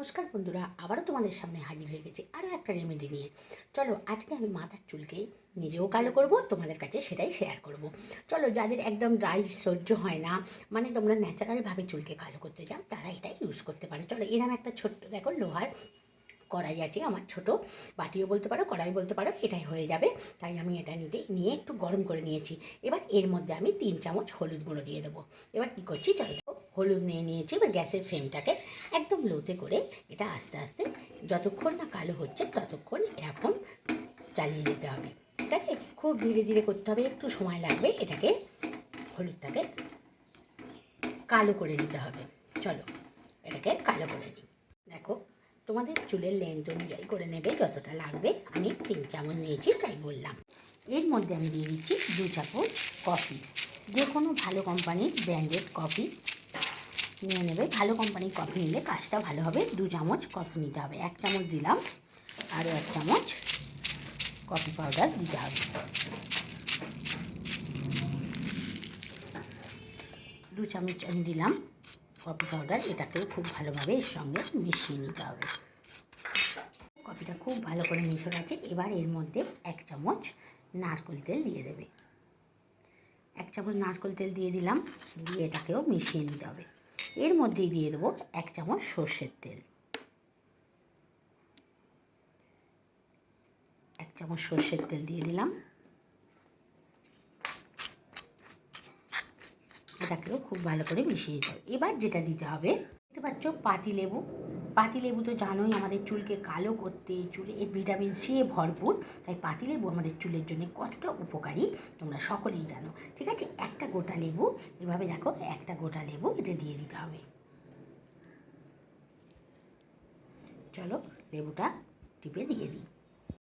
নমস্কার বন্ধুরা, আবারও তোমাদের সামনে হাজির হয়ে গেছি আরও একটা রেমেডি নিয়ে। চলো, আজকে আমি মাথার চুলকে নিজেও কালো করব, তোমাদের কাছে সেটাই শেয়ার করব। চলো, যাদের একদম ড্রাই সহ্য হয় না, মানে তোমরা ন্যাচারালভাবে চুলকে কালো করতে চাও, তারা এটা ইউজ করতে পারো। চলো, এরকম একটা ছোট্ট দেখো লোহার কড়াই আছে, আমার ছোট বাটিও বলতে পারো, কড়াই বলতে পারো, এটাই হয়ে যাবে। তাই আমি এটা নিয়ে একটু গরম করে নিয়েছি। এবার এর মধ্যে আমি 3 চামচ হলুদ গুঁড়ো দিয়ে দেবো। এবার কী করছি, চলো দেখো, হলুদ নিয়ে নিয়েছি। এবার গ্যাসের ফ্লেমটাকে একদম লোতে করে এটা আস্তে আস্তে যতক্ষণ না কালো হচ্ছে ততক্ষণ এরকম চালিয়ে যেতে হবে। ঠিক আছে, খুব ধীরে ধীরে করতে হবে, একটু সময় লাগবে। এটাকে হলুদটাকে কালো করে নিতে হবে। চলো, এটাকে কালো করে নিই। দেখো, তোমাদের চুলের লেন্থ অনুযায়ী করে নেবে যতটা লাগবে। আমি 3 চামচ নিয়েছি তাই বললাম। এর মধ্যে আমি দিয়ে দিচ্ছি 2 চামচ কফি। যে কোনো ভালো কোম্পানির ব্র্যান্ডেড কফি নিয়ে নেবে। ভালো কোম্পানির কফি নিলে কাজটা ভালো হবে। 2 চামচ কফি নিতে হবে। 1 চামচ দিলাম, আরও 1 চামচ কফি পাউডার দিতে হবে। 2 চামচ আমি দিলাম কফি পাউডার। এটাকেও খুব ভালোভাবে এর সঙ্গে মিশিয়ে নিতে হবে। কফিটা খুব ভালো করে মিশে গেছে। এবার এর মধ্যে 1 চামচ নারকেল তেল দিয়ে দেবে। 1 চামচ নারকেল তেল দিয়ে দিলাম, দিয়ে এটাকেও মিশিয়ে নিতে হবে। এর মধ্যেই দিয়ে দেবো 1 চামচ সর্ষের তেল। 1 চামচ সর্ষের তেল দিয়ে দিলাম, এটাকেও খুব ভালো করে মিশিয়ে দিতে হবে। এবার যেটা দিতে হবে, দেখতে পাচ্ছ পাতিলেবু। পাতিলেবু তো জানোই আমাদের চুলকে কালো করতে, চুলে ভিটামিন সি এ ভরপুর। তাই পাতিলেবু আমাদের চুলের জন্য কতটা উপকারী তোমরা সকলেই জানো। ঠিক আছে, একটা গোটা লেবু, এভাবে দেখো, একটা গোটা লেবু এটা দিয়ে দিতে হবে। চলো, লেবুটা টিপে দিয়ে দিই।